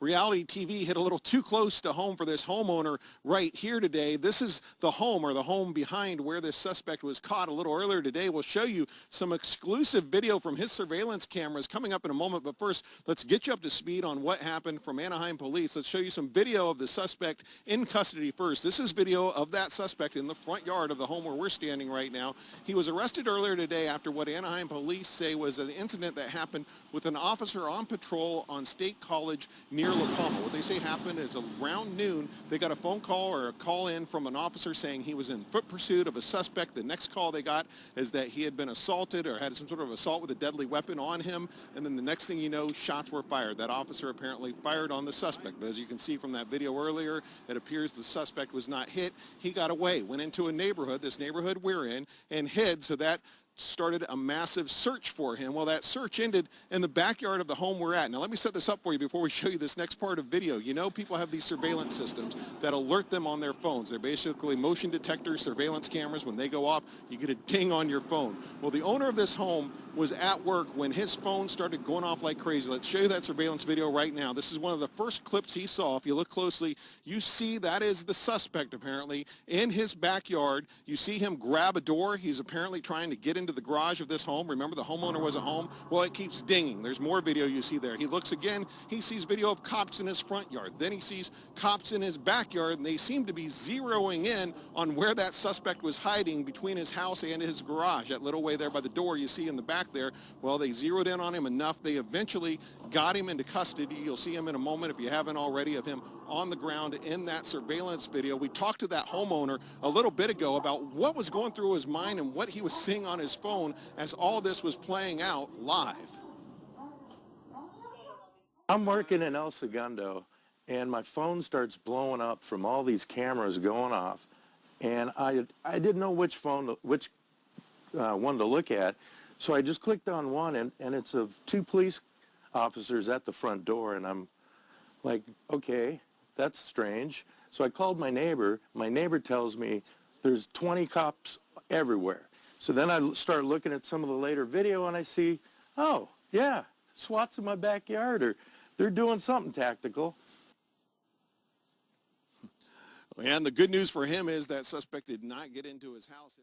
reality TV hit a little too close to home for this homeowner right here today. This is the home, or the home behind where this suspect was caught a little earlier today. We'll show you some exclusive video from his surveillance cameras coming up in a moment. But first, let's get you up to speed on what happened from Anaheim Police. Let's show you some video of the suspect in custody first. This is video of that suspect in the front yard of the home where we're standing right now. He was arrested earlier today after what Anaheim Police say was an incident that happened with an officer on patrol on State College near La Palma. What they say happened is around noon, they got a phone call or a call in from an officer saying he was in foot pursuit of a suspect. The next call they got is that he had been assaulted or had some sort of assault with a deadly weapon on him. And then the next thing you know, shots were fired. That officer apparently fired on the suspect. But as you can see from that video earlier, it appears the suspect was not hit. He got away, went into a neighborhood, this neighborhood we're in, and hid. So that started a massive search for him. Well, that search ended in the backyard of the home we're at. Now, let me set this up for you before we show you this next part of video. You know, people have these surveillance systems that alert them on their phones. They're basically motion detectors, surveillance cameras. When they go off, you get a ding on your phone. Well, the owner of this home was at work when his phone started going off like crazy. Let's show you that surveillance video right now. This is one of the first clips he saw. If you look closely, you see that is the suspect apparently in his backyard. You see him grab a door. He's apparently trying to get into the garage of this home. Remember, the homeowner wasn't home. Well, it keeps dinging. There's more video you see there. He looks again. He sees video of cops in his front yard. Then he sees cops in his backyard, and they seem to be zeroing in on where that suspect was hiding between his house and his garage. That little way there by the door you see in the back there. Well, they zeroed in on him enough. They eventually got him into custody. You'll see him in a moment, if you haven't already, of him on the ground in that surveillance video. We talked to that homeowner a little bit ago about what was going through his mind and what he was seeing on his phone as all this was playing out live. I'm working in El Segundo, and my phone starts blowing up from all these cameras going off, and I didn't know which one to look at, so I just clicked on one, and it's of two police officers at the front door, and I'm like, okay, that's strange. So I called my neighbor. My neighbor tells me there's 20 cops everywhere. So then I start looking at some of the later video, and I see, oh, yeah, SWAT's in my backyard, or they're doing something tactical. And the good news for him is that suspect did not get into his house.